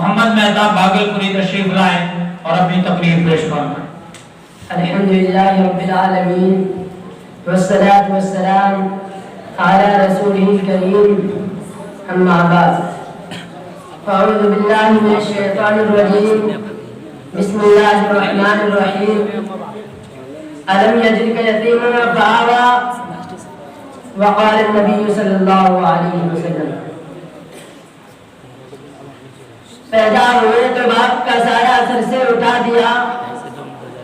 محمد مہتاب بھاگلپوری تشریف لائیں اور اپنی تقریر پیش فرمائیں۔ الحمدللہ رب العالمین والصلاة والسلام علی رسولہ الکریم، اما بعد، اعوذ باللہ من الشیطان الرجیم، بسم اللہ الرحمن الرحیم۔ الم یجدک یتیما فآوی، وقال النبی صلی اللہ علیہ وسلم، پیدا ہوئے تو باپ کا سایہ سر سے اٹھا دیا،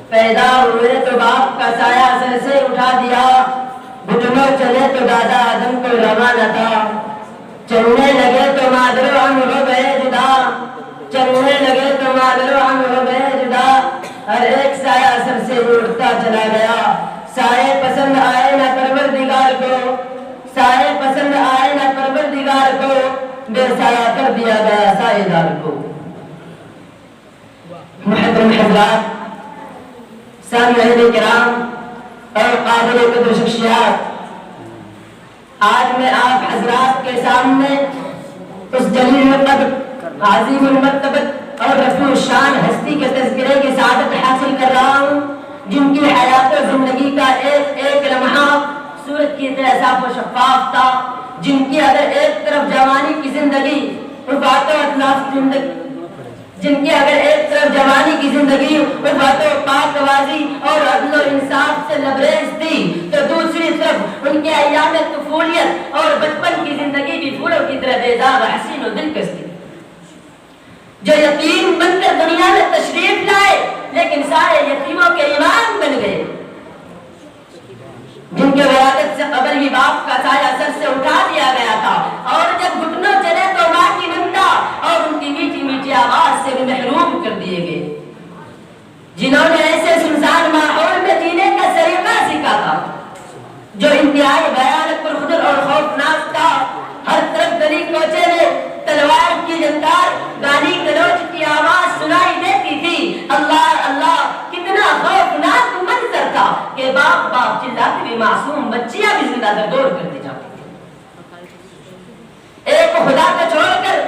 پیدا ہوئے تو باپ کا سایہ سر سے اٹھا دیا، گھٹنوں چلے تو دادا آدم کو روانہ تھا، چلنے لگے تو مادر و ہم ہو گئے جدا، چلنے لگے تو مادر و ہم ہو گئے جدا، ہر ایک سایہ سر سے اٹھتا چلا گیا، سائے پسند آئے نہ پروردگار کو، سائے پسند آئے نہ پروردگار کو، بے سایہ کر دیا گیا سایہ دار کو۔ محترم حضرات، سامعین کرام اور قابل قدر شخصیات، آج میں آپ حضرات کے سامنے اس جلیل القدر، عظیم المرتبت اور رفیع الشان ہستی کے تذکرے کی سعادت حاصل کر رہا ہوں، جن کی حیات و زندگی کا ایک ایک لمحہ سورج کی طرح صاف و شفاف تھا، جن کی اگر ایک طرف جوانی کی زندگی رفعت و اطلاف زندگی، جن کی اگر ایک طرف جوانی کی زندگی رفعت و پاک بازی اور عدل و انصاف سے لبریز تھی، تو دوسری طرف ان کے ایام طفولیت اور بچپن کی زندگی بھی پھولوں کی طرح بیدار و حسین و دلکش تھی، جو یتیم بن کر دنیا میں تشریف لائے لیکن سارے یتیموں کے امام بن گئے، جن کے ولادت سے قبل ہی باپ کا سایہ سر سے اٹھا دیا گیا تھا، اور جب گھٹنوں چلے تو ماں کی ممتا اور ان کی میٹھی میٹھی آواز سے بھی محروم کر دیے گئے، جنہوں نے ایسے سنسان ماحول میں جینے کا طریقہ سیکھا تھا جو انتہائی بھیانک پرخطر اور خوفناک تھا۔ ہر طرف گلی کوچے میں تلوار کی جنتار، گالی گلوچ کی آواز سنائی دیتی تھی۔ اللہ اللہ، کتنا خوفناک منظر تھا کہ باپ باپ چلاتی ہوئی معصوم بچیاں بھی زندہ دوڑ کر دی جاتی تھی۔ ایک خدا کو چھوڑ کر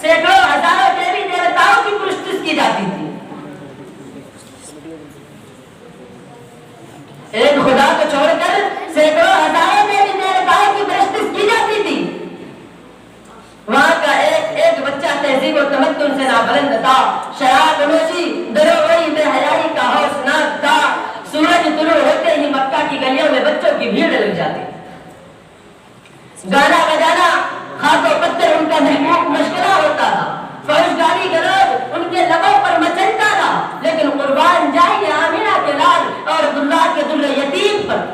سینکڑوں ہزاروں دیوی دیوتاؤں کی پرستش کی جاتی تھی، ایک خدا کو چھوڑ کر سینکڑوں ہزاروں دیوی دیوتاؤں کی پرستش کی جاتی تھی۔ وہاں کا ایک ایک بچہ تہذیب و تمدن سے نابلند تھا، شراب نوشی، دروغی بے حیائی کا ہوشناک تھا۔ سورج طلوع ہوتے ہی مکہ کی گلیوں میں بچوں کی بھیڑ لگ جاتی، گانا بجانا، خاک و پتھر ان کا محبوب مشغلہ ہوتا تھا، فحش گالی گلوچ ان کے لبوں پر مچلتا تھا، لیکن قربان جائے آمینہ کے لال اور عبداللہ کے در یتیم پر،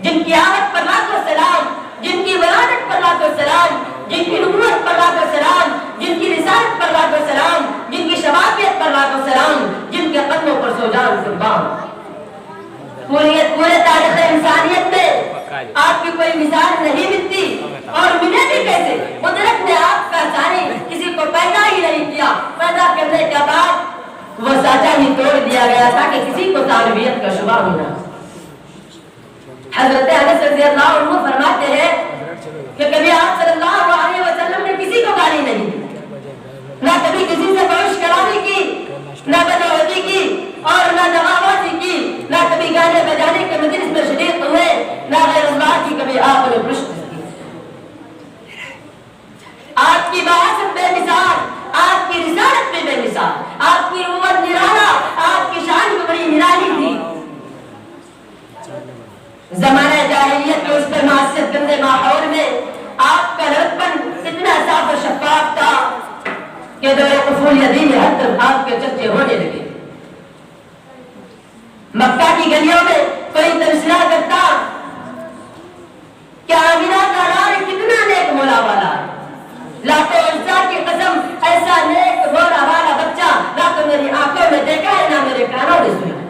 جن کی آمد پر لاکھوں سلام، جن کی ولادت پر لاکھوں سلام، جن کی نبوت پر لاکھوں سلام، جن کی رسالت پر لاکھوں سلام، جن کی شفاعت پر لاکھوں سلام، جن کے قدموں پر سو جان قربان۔ پورے تاریخ انسانیت میں آپ کی کوئی مثال نہیں ملتی، اور ملے بھی کیسے؟ قدرت نے آپ کا ثانی کسی کو پیدا ہی نہیں کیا، پیدا کرنے کے بعد وہ سانچہ ہی توڑ دیا گیا تھا کہ کسی کو تعلمیت کا شبہ ہونا۔ حضرت انس رضی اللہ عنہ فرماتے ہیں کہ کبھی آپ صلی اللہ علیہ وسلم نے کسی کو گالی نہیں دی، نہ کبھی کسی سے فحش کلامی کی، نہ بدعہدی کی اور نہ دغابازی کی، نہ کبھی گانے بجانے کے مجلس میں شریک ہوئے، نہ غیر اللہ کی کبھی آپ نے پرست کی۔ آپ کی بحثت بے مثال، آپ کی رسالت بھی بے مثال، آپ کی نبوت نرالا، آپ کی شان بھی بڑی نرالی تھی۔ زمانہ جاہلیت میں اس پر معصیت گندے ماحول میں آپ کا لڑکپن اتنا صاف و شفاف تھا کہ دور طفولیت میں ہر طرف آپ کے چرچے ہونے لگے۔ مکہ کی گلیوں میں کوئی تبصرہ کرتا کہ آمینہ کا لال کتنا نیک مولا والا ہے، لاتو عزا کی قسم ایسا نیک مولا والا بچہ نہ تو میری آنکھوں میں دیکھا ہے نہ میرے کانوں نے سنا۔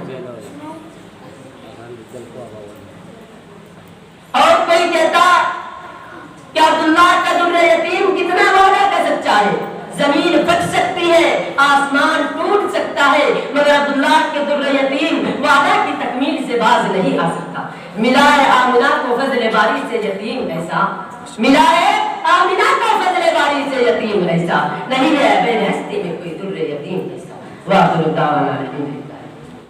اور کوئی کہتا کہ عبداللہ کا در یتیم کتنا مولا کا سچا ہے، زمین پھٹ سکتی ہے، آسمان ٹوٹ سکتا ہے، مگر عبداللہ کے در یتیم وعدہ کی تکمیل سے باز نہیں آ سکتا۔ ملا ہے آمنہ کو فضل باری سے یتیم ایسا، ملا ہے آمنہ کو فضل باری سے یتیم ایسا، نہیں ہے بے ہستی میں واخر دعوانا الحمد لله.